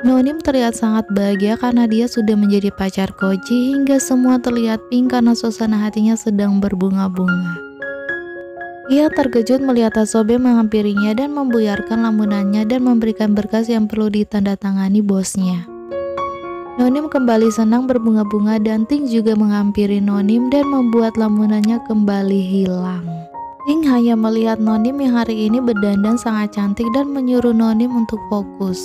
Nonim terlihat sangat bahagia karena dia sudah menjadi pacar Koji, hingga semua terlihat pink karena suasana hatinya sedang berbunga-bunga. Ia terkejut melihat Hasobe menghampirinya dan membuyarkan lamunannya dan memberikan berkas yang perlu ditandatangani bosnya. Nonim kembali senang berbunga-bunga dan Ting juga menghampiri Nonim dan membuat lamunannya kembali hilang. Ting hanya melihat Nonim yang hari ini berdandan sangat cantik dan menyuruh Nonim untuk fokus.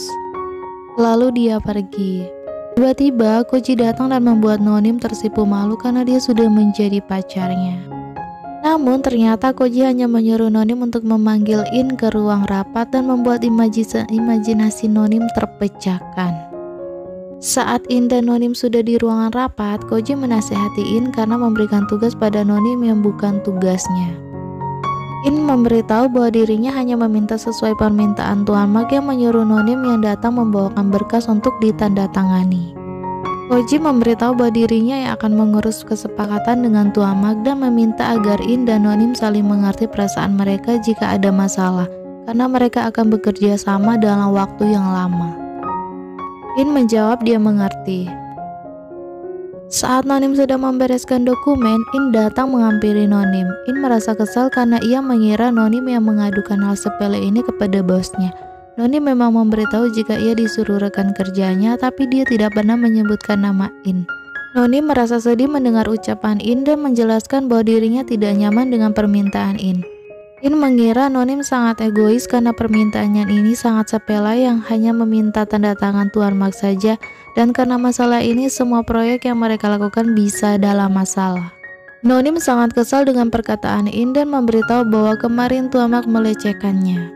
Lalu dia pergi. Tiba-tiba Koji datang dan membuat Nonim tersipu malu karena dia sudah menjadi pacarnya. Namun ternyata Koji hanya menyuruh Nonim untuk memanggil In ke ruang rapat dan membuat imajinasi Nonim terpecahkan. Saat In dan Nonim sudah di ruangan rapat, Koji menasehati In karena memberikan tugas pada Nonim yang bukan tugasnya. In memberitahu bahwa dirinya hanya meminta sesuai permintaan Tuan Mak yang menyuruh Nonim yang datang membawakan berkas untuk ditandatangani. Koji memberitahu bahwa dirinya yang akan mengurus kesepakatan dengan Tuan Mak dan meminta agar In dan Nonim saling mengerti perasaan mereka jika ada masalah, karena mereka akan bekerja sama dalam waktu yang lama. In menjawab dia mengerti. Saat Nonim sedang membereskan dokumen, In datang menghampiri Nonim. In merasa kesal karena ia mengira Nonim yang mengadukan hal sepele ini kepada bosnya. Nonim memang memberitahu jika ia disuruh rekan kerjanya, tapi dia tidak pernah menyebutkan nama In. Nonim merasa sedih mendengar ucapan In dan menjelaskan bahwa dirinya tidak nyaman dengan permintaan In. In mengira Nonim sangat egois karena permintaannya ini sangat sepele yang hanya meminta tanda tangan Tuan Mak saja, dan karena masalah ini semua proyek yang mereka lakukan bisa dalam masalah. Nonim sangat kesal dengan perkataan In dan memberitahu bahwa kemarin Tuan Mak melecehkannya.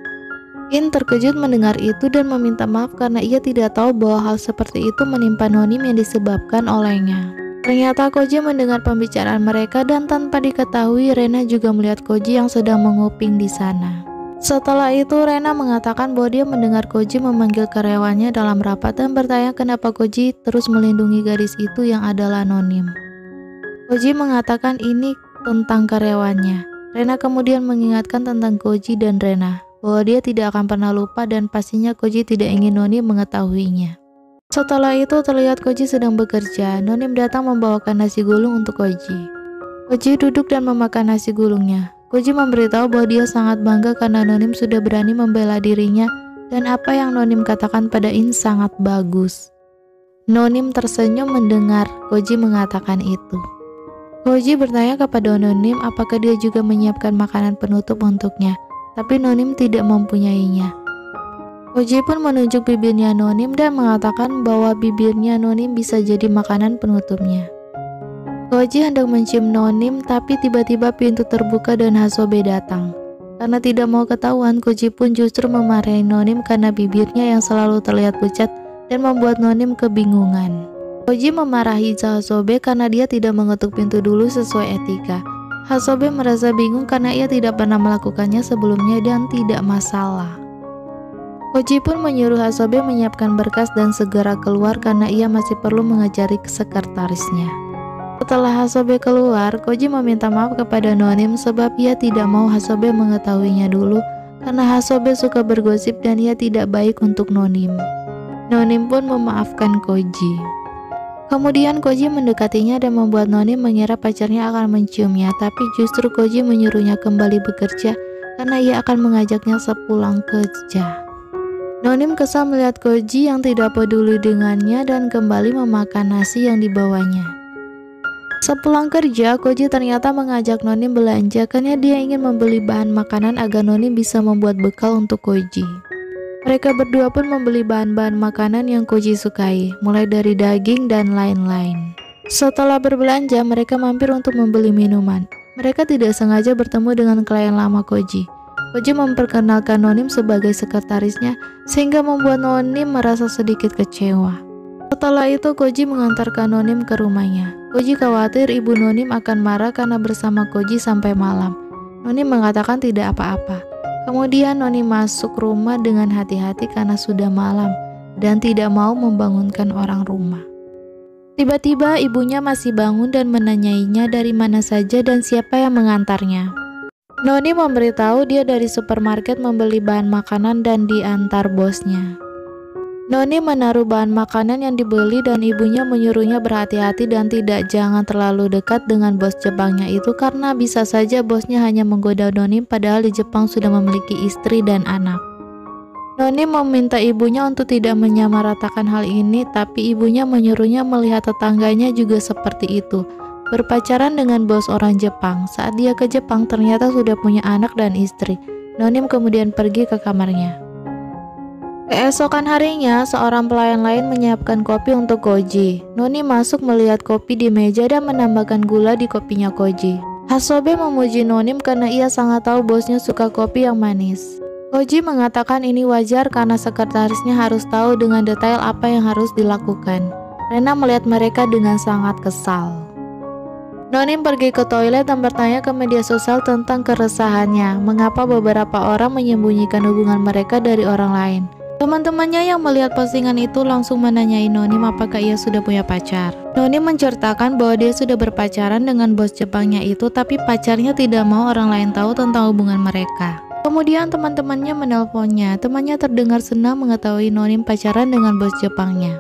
In terkejut mendengar itu dan meminta maaf karena ia tidak tahu bahwa hal seperti itu menimpa Nonim yang disebabkan olehnya. Ternyata Koji mendengar pembicaraan mereka dan tanpa diketahui Rena juga melihat Koji yang sedang menguping di sana. Setelah itu Rena mengatakan bahwa dia mendengar Koji memanggil karyawannya dalam rapat dan bertanya kenapa Koji terus melindungi gadis itu yang adalah Nonim. Koji mengatakan ini tentang karyawannya. Rena kemudian mengingatkan tentang Koji dan Rena, bahwa dia tidak akan pernah lupa dan pastinya Koji tidak ingin Nonim mengetahuinya. Setelah itu terlihat Koji sedang bekerja. Nonim datang membawakan nasi gulung untuk Koji. Koji duduk dan memakan nasi gulungnya. Koji memberitahu bahwa dia sangat bangga karena Nonim sudah berani membela dirinya dan apa yang Nonim katakan pada In sangat bagus. Nonim tersenyum mendengar Koji mengatakan itu. Koji bertanya kepada Nonim apakah dia juga menyiapkan makanan penutup untuknya, tapi Nonim tidak mempunyainya. Koji pun menunjuk bibirnya Nonim dan mengatakan bahwa bibirnya Nonim bisa jadi makanan penutupnya. Koji hendak mencium Nonim, tapi tiba-tiba pintu terbuka dan Hasobe datang. Karena tidak mau ketahuan, Koji pun justru memarahi Nonim karena bibirnya yang selalu terlihat pucat dan membuat Nonim kebingungan. Koji memarahi Hasobe karena dia tidak mengetuk pintu dulu sesuai etika. Hasobe merasa bingung karena ia tidak pernah melakukannya sebelumnya dan tidak masalah. Koji pun menyuruh Hasobe menyiapkan berkas dan segera keluar karena ia masih perlu mengajari sekretarisnya. Setelah Hasobe keluar, Koji meminta maaf kepada Nonim sebab ia tidak mau Hasobe mengetahuinya dulu karena Hasobe suka bergosip dan ia tidak baik untuk Nonim. Nonim pun memaafkan Koji. Kemudian Koji mendekatinya dan membuat Nonim mengira pacarnya akan menciumnya, tapi justru Koji menyuruhnya kembali bekerja karena ia akan mengajaknya sepulang kerja. Nonim kesal melihat Koji yang tidak peduli dengannya dan kembali memakan nasi yang dibawanya. Sepulang kerja, Koji ternyata mengajak Nonim belanja karena dia ingin membeli bahan makanan agar Nonim bisa membuat bekal untuk Koji. Mereka berdua pun membeli bahan-bahan makanan yang Koji sukai, mulai dari daging dan lain-lain. Setelah berbelanja, mereka mampir untuk membeli minuman. Mereka tidak sengaja bertemu dengan klien lama Koji. Koji memperkenalkan Nonim sebagai sekretarisnya, sehingga membuat Nonim merasa sedikit kecewa. Setelah itu Koji mengantarkan Nonim ke rumahnya. Koji khawatir ibu Nonim akan marah karena bersama Koji sampai malam. Nonim mengatakan tidak apa-apa. Kemudian Nonim masuk rumah dengan hati-hati karena sudah malam dan tidak mau membangunkan orang rumah. Tiba-tiba ibunya masih bangun dan menanyainya dari mana saja dan siapa yang mengantarnya. Nonim memberitahu dia dari supermarket membeli bahan makanan dan diantar bosnya. Noni menaruh bahan makanan yang dibeli dan ibunya menyuruhnya berhati-hati dan tidak jangan terlalu dekat dengan bos Jepangnya itu karena bisa saja bosnya hanya menggoda Noni padahal di Jepang sudah memiliki istri dan anak. Noni meminta ibunya untuk tidak menyamaratakan hal ini, tapi ibunya menyuruhnya melihat tetangganya juga seperti itu, berpacaran dengan bos orang Jepang. Saat dia ke Jepang ternyata sudah punya anak dan istri. Noni kemudian pergi ke kamarnya. Keesokan harinya, seorang pelayan lain menyiapkan kopi untuk Koji. Noni masuk melihat kopi di meja dan menambahkan gula di kopinya Koji. Hasobe memuji Noni karena ia sangat tahu bosnya suka kopi yang manis. Koji mengatakan ini wajar karena sekretarisnya harus tahu dengan detail apa yang harus dilakukan. Rena melihat mereka dengan sangat kesal. Noni pergi ke toilet dan bertanya ke media sosial tentang keresahannya, mengapa beberapa orang menyembunyikan hubungan mereka dari orang lain. Teman-temannya yang melihat postingan itu langsung menanyai Noni apakah ia sudah punya pacar. Noni menceritakan bahwa dia sudah berpacaran dengan bos Jepangnya itu, tapi pacarnya tidak mau orang lain tahu tentang hubungan mereka. Kemudian teman-temannya menelponnya. Temannya terdengar senang mengetahui Noni pacaran dengan bos Jepangnya.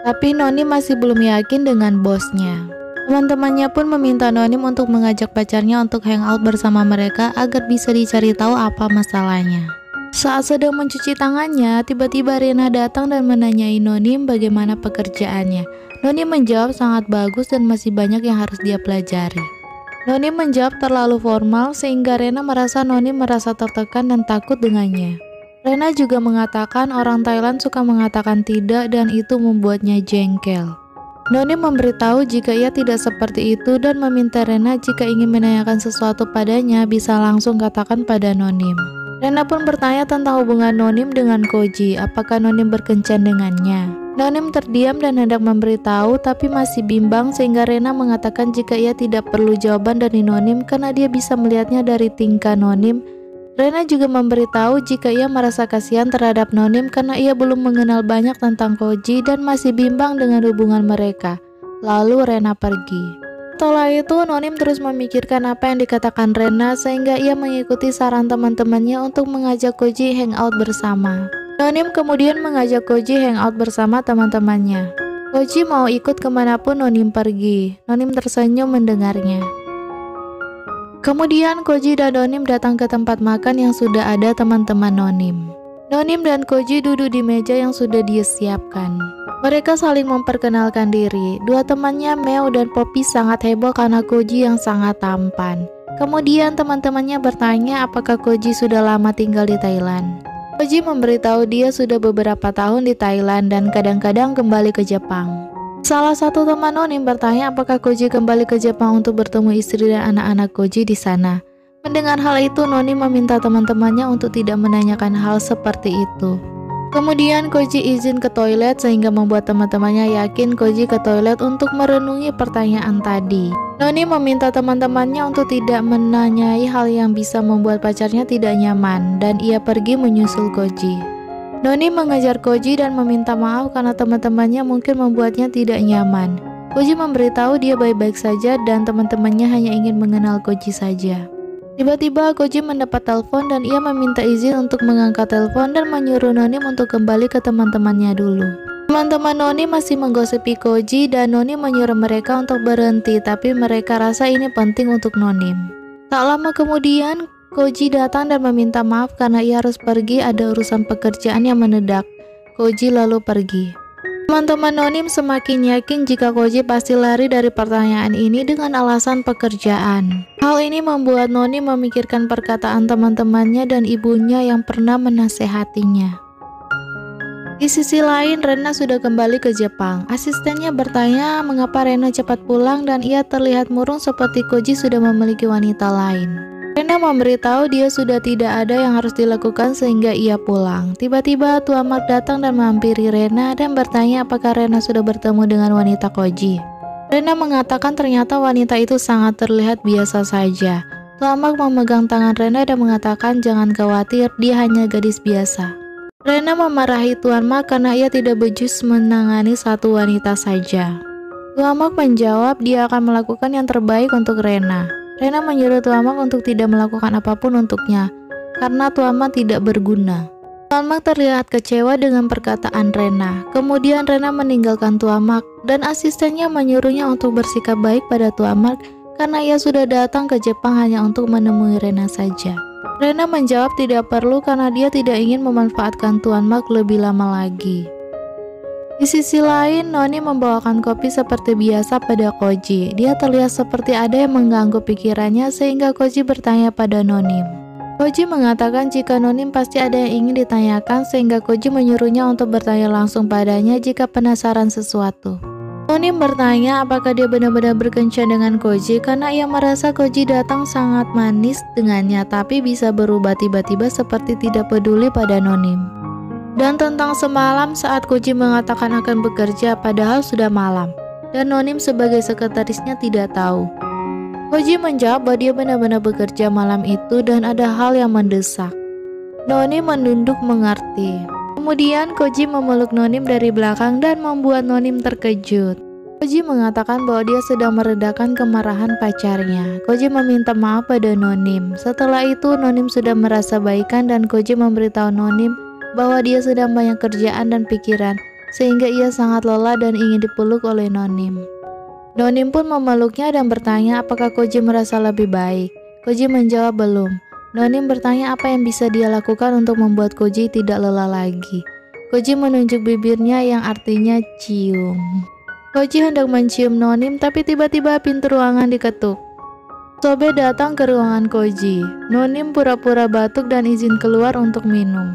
Tapi Noni masih belum yakin dengan bosnya. Teman-temannya pun meminta Noni untuk mengajak pacarnya untuk hangout bersama mereka agar bisa dicari tahu apa masalahnya. Saat sedang mencuci tangannya, tiba-tiba Rena datang dan menanyai Noni bagaimana pekerjaannya. Noni menjawab sangat bagus dan masih banyak yang harus dia pelajari. Noni menjawab terlalu formal sehingga Rena merasa Noni merasa tertekan dan takut dengannya. Rena juga mengatakan orang Thailand suka mengatakan tidak dan itu membuatnya jengkel. Noni memberitahu jika ia tidak seperti itu dan meminta Rena jika ingin menanyakan sesuatu padanya bisa langsung katakan pada Noni. Rena pun bertanya tentang hubungan Noni dengan Koji, apakah Noni berkencan dengannya. Noni terdiam dan hendak memberitahu tapi masih bimbang sehingga Rena mengatakan jika ia tidak perlu jawaban dari Noni karena dia bisa melihatnya dari tingkah Noni. Rena juga memberitahu jika ia merasa kasihan terhadap Noni karena ia belum mengenal banyak tentang Koji dan masih bimbang dengan hubungan mereka. Lalu Rena pergi. Setelah itu Noni terus memikirkan apa yang dikatakan Rena sehingga ia mengikuti saran teman-temannya untuk mengajak Koji hangout bersama. Noni kemudian mengajak Koji hangout bersama teman-temannya. Koji mau ikut kemanapun Noni pergi. Noni tersenyum mendengarnya. Kemudian Koji dan Noni datang ke tempat makan yang sudah ada teman-teman Noni. Noni dan Koji duduk di meja yang sudah dia siapkan. Mereka saling memperkenalkan diri. Dua temannya Meo dan Poppy sangat heboh karena Koji yang sangat tampan. Kemudian teman-temannya bertanya apakah Koji sudah lama tinggal di Thailand. Koji memberitahu dia sudah beberapa tahun di Thailand dan kadang-kadang kembali ke Jepang. Salah satu teman Noni bertanya apakah Koji kembali ke Jepang untuk bertemu istri dan anak-anak Koji di sana. Mendengar hal itu, Noni meminta teman-temannya untuk tidak menanyakan hal seperti itu. Kemudian Koji izin ke toilet sehingga membuat teman-temannya yakin Koji ke toilet untuk merenungi pertanyaan tadi. Noni meminta teman-temannya untuk tidak menanyai hal yang bisa membuat pacarnya tidak nyaman dan ia pergi menyusul Koji. Noni mengejar Koji dan meminta maaf karena teman-temannya mungkin membuatnya tidak nyaman. Koji memberitahu dia baik-baik saja dan teman-temannya hanya ingin mengenal Koji saja. Tiba-tiba Koji mendapat telepon dan ia meminta izin untuk mengangkat telepon dan menyuruh Noni untuk kembali ke teman-temannya dulu. Teman-teman Noni masih menggosipi Koji dan Noni menyuruh mereka untuk berhenti, tapi mereka rasa ini penting untuk Noni. Tak lama kemudian, Koji datang dan meminta maaf karena ia harus pergi, ada urusan pekerjaan yang mendadak. Koji lalu pergi. Teman-teman Noni semakin yakin jika Koji pasti lari dari pertanyaan ini dengan alasan pekerjaan. Hal ini membuat Noni memikirkan perkataan teman-temannya dan ibunya yang pernah menasehatinya. Di sisi lain, Rena sudah kembali ke Jepang. Asistennya bertanya mengapa Rena cepat pulang dan ia terlihat murung seperti Koji sudah memiliki wanita lain. Rena memberitahu dia sudah tidak ada yang harus dilakukan sehingga ia pulang. Tiba-tiba Tua Mark datang dan menghampiri Rena dan bertanya apakah Rena sudah bertemu dengan wanita Koji. Rena mengatakan ternyata wanita itu sangat terlihat biasa saja. Tua Mark memegang tangan Rena dan mengatakan jangan khawatir, dia hanya gadis biasa. Rena memarahi Tuan Mark karena ia tidak becus menangani satu wanita saja. Tua Mark menjawab dia akan melakukan yang terbaik untuk Rena. Rena menyuruh Tua Mark untuk tidak melakukan apapun untuknya, karena Tua Mark tidak berguna. Tuan Mak terlihat kecewa dengan perkataan Rena. Kemudian Rena meninggalkan Tuan Mak dan asistennya menyuruhnya untuk bersikap baik pada Tuan Mak karena ia sudah datang ke Jepang hanya untuk menemui Rena saja. Rena menjawab tidak perlu karena dia tidak ingin memanfaatkan Tuan Mak lebih lama lagi. Di sisi lain, Noni membawakan kopi seperti biasa pada Koji. Dia terlihat seperti ada yang mengganggu pikirannya sehingga Koji bertanya pada Nonim. Koji mengatakan jika Nonim pasti ada yang ingin ditanyakan sehingga Koji menyuruhnya untuk bertanya langsung padanya jika penasaran sesuatu. Nonim bertanya apakah dia benar-benar berkencan dengan Koji karena ia merasa Koji datang sangat manis dengannya tapi bisa berubah tiba-tiba seperti tidak peduli pada Nonim. Dan tentang semalam saat Koji mengatakan akan bekerja padahal sudah malam dan Nonim sebagai sekretarisnya tidak tahu. Koji menjawab bahwa dia benar-benar bekerja malam itu dan ada hal yang mendesak. Noni menunduk mengerti. Kemudian Koji memeluk Nonim dari belakang dan membuat Nonim terkejut. Koji mengatakan bahwa dia sedang meredakan kemarahan pacarnya. Koji meminta maaf pada Nonim. Setelah itu Nonim sudah merasa baikan dan Koji memberitahu Nonim bahwa dia sedang banyak kerjaan dan pikiran sehingga ia sangat lelah dan ingin dipeluk oleh Nonim. Nonim pun memeluknya dan bertanya apakah Koji merasa lebih baik. Koji menjawab belum. Nonim bertanya apa yang bisa dia lakukan untuk membuat Koji tidak lelah lagi. Koji menunjuk bibirnya yang artinya cium. Koji hendak mencium Nonim tapi tiba-tiba pintu ruangan diketuk. Hasobe datang ke ruangan Koji. Nonim pura-pura batuk dan izin keluar untuk minum.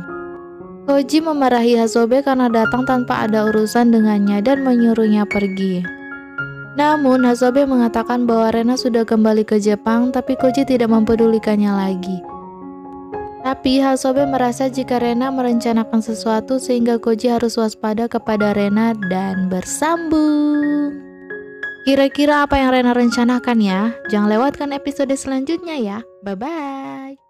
Koji memarahi Hasobe karena datang tanpa ada urusan dengannya dan menyuruhnya pergi. Namun, Hasobe mengatakan bahwa Rena sudah kembali ke Jepang, tapi Koji tidak mempedulikannya lagi. Tapi Hasobe merasa jika Rena merencanakan sesuatu sehingga Koji harus waspada kepada Rena dan bersambung. Kira-kira apa yang Rena rencanakan ya? Jangan lewatkan episode selanjutnya ya. Bye-bye.